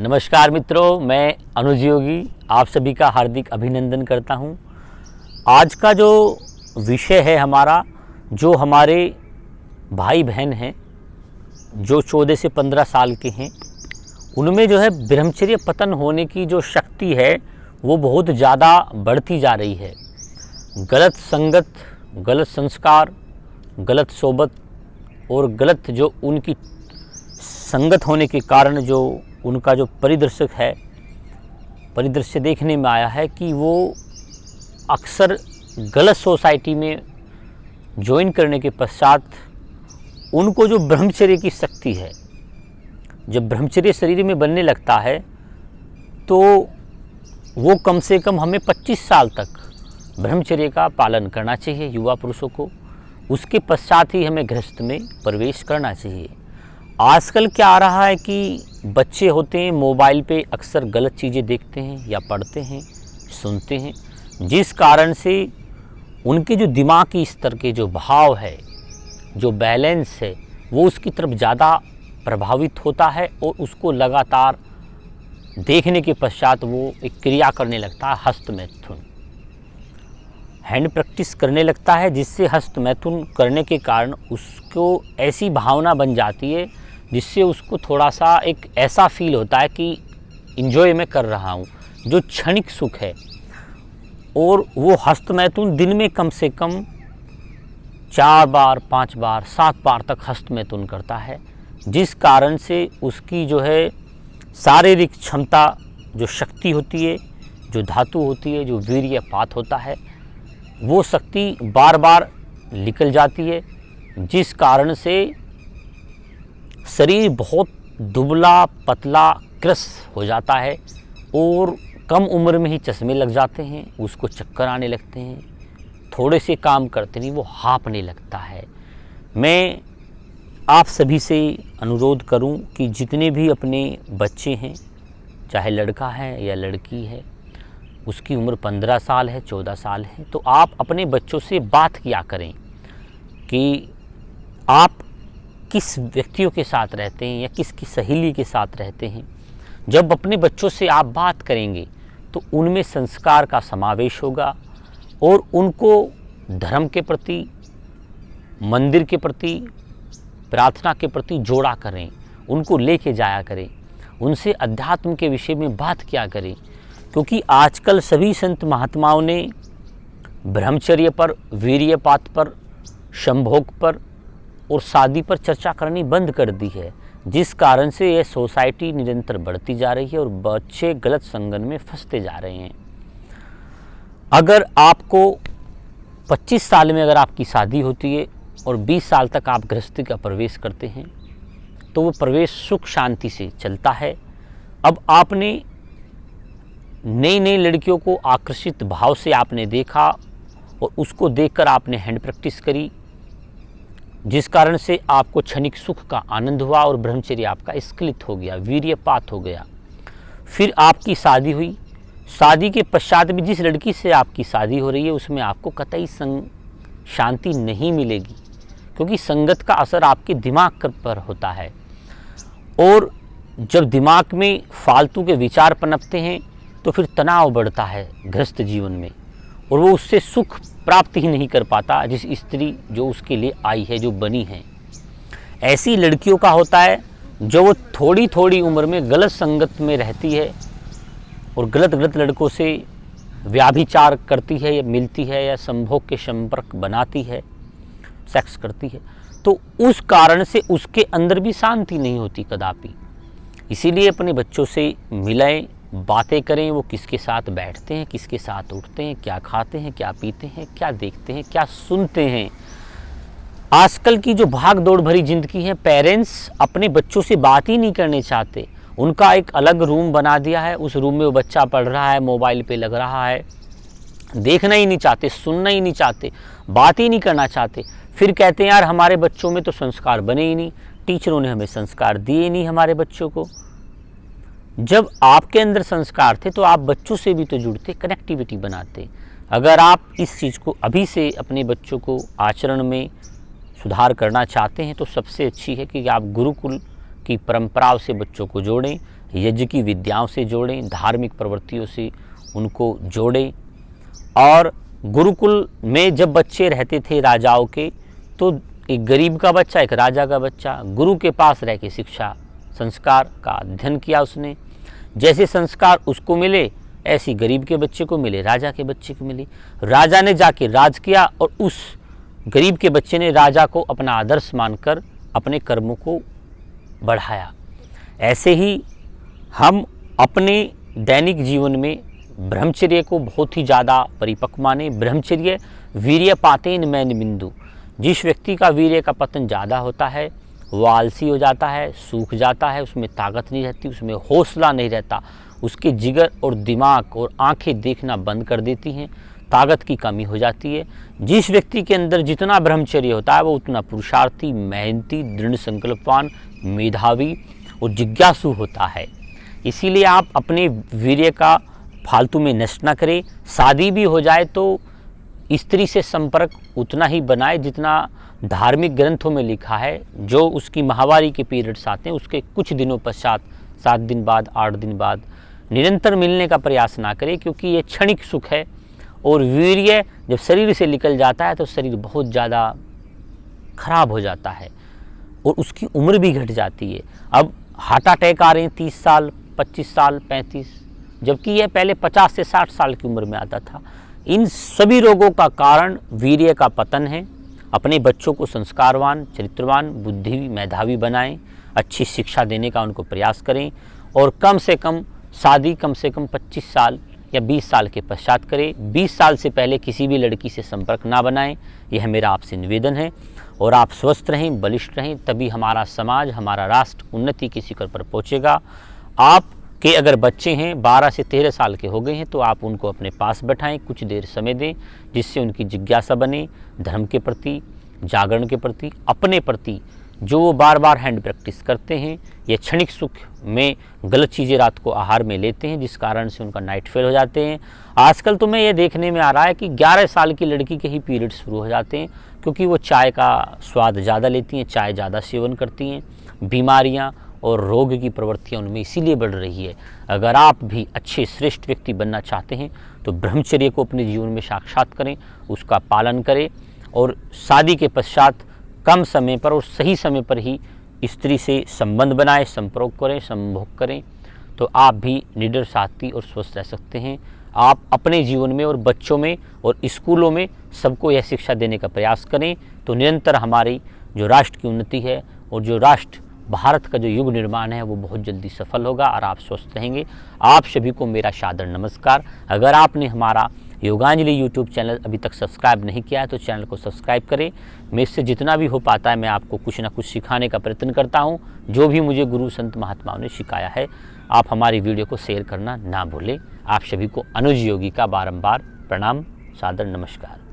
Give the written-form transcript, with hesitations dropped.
नमस्कार मित्रों, मैं अनुज योगी आप सभी का हार्दिक अभिनंदन करता हूं। आज का जो विषय है हमारा, जो हमारे भाई बहन हैं जो 14 से 15 साल के हैं, उनमें जो है ब्रह्मचर्य पतन होने की जो शक्ति है वो बहुत ज़्यादा बढ़ती जा रही है। गलत संगत, गलत संस्कार, गलत सोबत और गलत जो उनकी संगत होने के कारण जो उनका जो परिदृश्य देखने में आया है कि वो अक्सर गलत सोसाइटी में ज्वाइन करने के पश्चात उनको जो ब्रह्मचर्य की शक्ति है, जब ब्रह्मचर्य शरीर में बनने लगता है तो वो कम से कम हमें 25 साल तक ब्रह्मचर्य का पालन करना चाहिए युवा पुरुषों को। उसके पश्चात ही हमें गृहस्थ में प्रवेश करना चाहिए। आजकल क्या आ रहा है कि बच्चे होते हैं मोबाइल पे अक्सर गलत चीज़ें देखते हैं या पढ़ते हैं, सुनते हैं, जिस कारण से उनके जो दिमागी स्तर के जो भाव है, जो बैलेंस है, वो उसकी तरफ ज़्यादा प्रभावित होता है और उसको लगातार देखने के पश्चात वो एक क्रिया करने लगता है, हस्त मैथुन, हैंड प्रैक्टिस करने लगता है, जिससे हस्त मैथुन करने के कारण उसको ऐसी भावना बन जाती है जिससे उसको थोड़ा सा एक ऐसा फील होता है कि इन्जॉय मैं कर रहा हूँ, जो क्षणिक सुख है। और वो हस्त मैथुन दिन में कम से कम 4 बार, 5 बार, 7 बार तक हस्त मैथुन करता है, जिस कारण से उसकी जो है शारीरिक क्षमता, जो शक्ति होती है, जो धातु होती है, जो वीर्यपात होता है, वो शक्ति बार बार निकल जाती है, जिस कारण से शरीर बहुत दुबला पतला कृश हो जाता है और कम उम्र में ही चश्मे लग जाते हैं, उसको चक्कर आने लगते हैं, थोड़े से काम करते नहीं वो हाँफने लगता है। मैं आप सभी से अनुरोध करूं कि जितने भी अपने बच्चे हैं, चाहे लड़का है या लड़की है, उसकी उम्र 15 साल है, 14 साल है, तो आप अपने बच्चों से बात किया करें कि आप किस व्यक्तियों के साथ रहते हैं या किसकी सहेली के साथ रहते हैं। जब अपने बच्चों से आप बात करेंगे तो उनमें संस्कार का समावेश होगा और उनको धर्म के प्रति, मंदिर के प्रति, प्रार्थना के प्रति जोड़ा करें, उनको लेके जाया करें, उनसे अध्यात्म के विषय में बात किया करें। क्योंकि आजकल सभी संत महात्माओं ने ब्रह्मचर्य पर, वीर्यपात पर, संभोग पर और शादी पर चर्चा करनी बंद कर दी है, जिस कारण से यह सोसाइटी निरंतर बढ़ती जा रही है और बच्चे गलत संगत में फंसते जा रहे हैं। अगर आपको 25 साल में अगर आपकी शादी होती है और 20 साल तक आप गृहस्थी का प्रवेश करते हैं तो वो प्रवेश सुख शांति से चलता है। अब आपने नई नई लड़कियों को आकर्षित भाव से आपने देखा और उसको देखकर आपने हैंड प्रैक्टिस करी, जिस कारण से आपको क्षणिक सुख का आनंद हुआ और ब्रह्मचर्य आपका स्खलित हो गया, वीर्यपात हो गया। फिर आपकी शादी हुई, शादी के पश्चात भी जिस लड़की से आपकी शादी हो रही है उसमें आपको कतई शांति नहीं मिलेगी, क्योंकि संगत का असर आपके दिमाग पर होता है। और जब दिमाग में फालतू के विचार पनपते हैं तो फिर तनाव बढ़ता है गृहस्थ जीवन में और वो उससे सुख प्राप्त ही नहीं कर पाता जिस स्त्री जो उसके लिए आई है, जो बनी है। ऐसी लड़कियों का होता है जो वो थोड़ी थोड़ी उम्र में गलत संगत में रहती है और गलत लड़कों से व्याभिचार करती है या मिलती है या संभोग के संपर्क बनाती है, सेक्स करती है, तो उस कारण से उसके अंदर भी शांति नहीं होती कदापि। इसीलिए अपने बच्चों से मिलें, बातें करें, वो किसके साथ बैठते हैं, किसके साथ उठते हैं, क्या खाते हैं, क्या पीते हैं, क्या देखते हैं, क्या सुनते हैं। आजकल की जो भाग दौड़ भरी जिंदगी है, पेरेंट्स अपने बच्चों से बात ही नहीं करने चाहते। उनका एक अलग रूम बना दिया है, उस रूम में वो बच्चा पढ़ रहा है, मोबाइल पे लग रहा है, देखना ही नहीं चाहते, सुनना ही नहीं चाहते, बात ही नहीं करना चाहते। फिर कहते हैं यार हमारे बच्चों में तो संस्कार बने ही नहीं, टीचरों ने हमें संस्कार दिए नहीं हमारे बच्चों को। जब आपके अंदर संस्कार थे तो आप बच्चों से भी तो जुड़ते, कनेक्टिविटी बनाते। अगर आप इस चीज़ को अभी से अपने बच्चों को आचरण में सुधार करना चाहते हैं तो सबसे अच्छी है कि आप गुरुकुल की परंपराओं से बच्चों को जोड़ें, यज्ञ की विद्याओं से जोड़ें, धार्मिक प्रवृत्तियों से उनको जोड़ें। और गुरुकुल में जब बच्चे रहते थे राजाओं के, तो एक गरीब का बच्चा, एक राजा का बच्चा गुरु के पास रह के शिक्षा संस्कार का अध्ययन किया उसने। जैसे संस्कार उसको मिले ऐसी गरीब के बच्चे को मिले, राजा के बच्चे को मिली। राजा ने जाके राज किया और उस गरीब के बच्चे ने राजा को अपना आदर्श मानकर अपने कर्मों को बढ़ाया। ऐसे ही हम अपने दैनिक जीवन में ब्रह्मचर्य को बहुत ही ज़्यादा परिपक्व माने। ब्रह्मचर्य वीर्य पातेन मैन बिंदु। जिस व्यक्ति का वीर्य का पतन ज़्यादा होता है वो आलसी हो जाता है, सूख जाता है, उसमें ताकत नहीं रहती, उसमें हौसला नहीं रहता, उसके जिगर और दिमाग और आंखें देखना बंद कर देती हैं, ताकत की कमी हो जाती है। जिस व्यक्ति के अंदर जितना ब्रह्मचर्य होता है वो उतना पुरुषार्थी, मेहनती, दृढ़ संकल्पवान, मेधावी और जिज्ञासु होता है। इसीलिए आप अपने वीर्य का फालतू में नष्ट ना करें। शादी भी हो जाए तो स्त्री से संपर्क उतना ही बनाए जितना धार्मिक ग्रंथों में लिखा है। जो उसकी माहवारी के पीरियड्स आते हैं उसके कुछ दिनों पश्चात, 7 दिन बाद, 8 दिन बाद निरंतर मिलने का प्रयास ना करें, क्योंकि ये क्षणिक सुख है। और वीर्य जब शरीर से निकल जाता है तो शरीर बहुत ज़्यादा खराब हो जाता है और उसकी उम्र भी घट जाती है। अब हार्ट अटैक आ रहे हैं 30 साल, 25 साल, 35, जबकि यह पहले 50 से 60 साल की उम्र में आता था। इन सभी रोगों का कारण वीर्य का पतन है। अपने बच्चों को संस्कारवान, चरित्रवान, बुद्धि मेधावी बनाएं, अच्छी शिक्षा देने का उनको प्रयास करें और कम से कम शादी कम से कम 25 साल या 20 साल के पश्चात करें। 20 साल से पहले किसी भी लड़की से संपर्क ना बनाएं, यह मेरा आपसे निवेदन है। और आप स्वस्थ रहें, बलिष्ठ रहें, तभी हमारा समाज, हमारा राष्ट्र उन्नति के शिखर पर पहुँचेगा। आपके अगर बच्चे हैं 12 से 13 साल के हो गए हैं तो आप उनको अपने पास बैठाएं, कुछ देर समय दें, जिससे उनकी जिज्ञासा बने धर्म के प्रति, जागरण के प्रति, अपने प्रति। जो वो बार बार हैंड प्रैक्टिस करते हैं, ये क्षणिक सुख में गलत चीज़ें रात को आहार में लेते हैं, जिस कारण से उनका नाइट फेल हो जाते हैं। आजकल तो मैं ये देखने में आ रहा है कि 11 साल की लड़की के ही पीरियड शुरू हो जाते हैं, क्योंकि वो चाय का स्वाद ज़्यादा लेती हैं, चाय ज़्यादा सेवन करती हैं। बीमारियाँ और रोग की प्रवृत्तियाँ उनमें इसीलिए बढ़ रही है। अगर आप भी अच्छे श्रेष्ठ व्यक्ति बनना चाहते हैं तो ब्रह्मचर्य को अपने जीवन में साक्षात करें, उसका पालन करें और शादी के पश्चात कम समय पर और सही समय पर ही स्त्री से संबंध बनाएं, संपर्क करें, संभोग करें, तो आप भी निडर, साथी और स्वस्थ रह सकते हैं। आप अपने जीवन में और बच्चों में और स्कूलों में सबको यह शिक्षा देने का प्रयास करें, तो निरंतर हमारी जो राष्ट्र की उन्नति है और जो राष्ट्र भारत का जो युग निर्माण है वो बहुत जल्दी सफल होगा और आप स्वस्थ रहेंगे। आप सभी को मेरा सादर नमस्कार। अगर आपने हमारा योगांजलि यूट्यूब चैनल अभी तक सब्सक्राइब नहीं किया है तो चैनल को सब्सक्राइब करें। मैं इससे जितना भी हो पाता है मैं आपको कुछ ना कुछ सिखाने का प्रयत्न करता हूँ, जो भी मुझे गुरु संत महात्माओं ने सिखाया है। आप हमारी वीडियो को शेयर करना ना भूलें। आप सभी को अनुज योगी का बारंबार प्रणाम, सादर नमस्कार।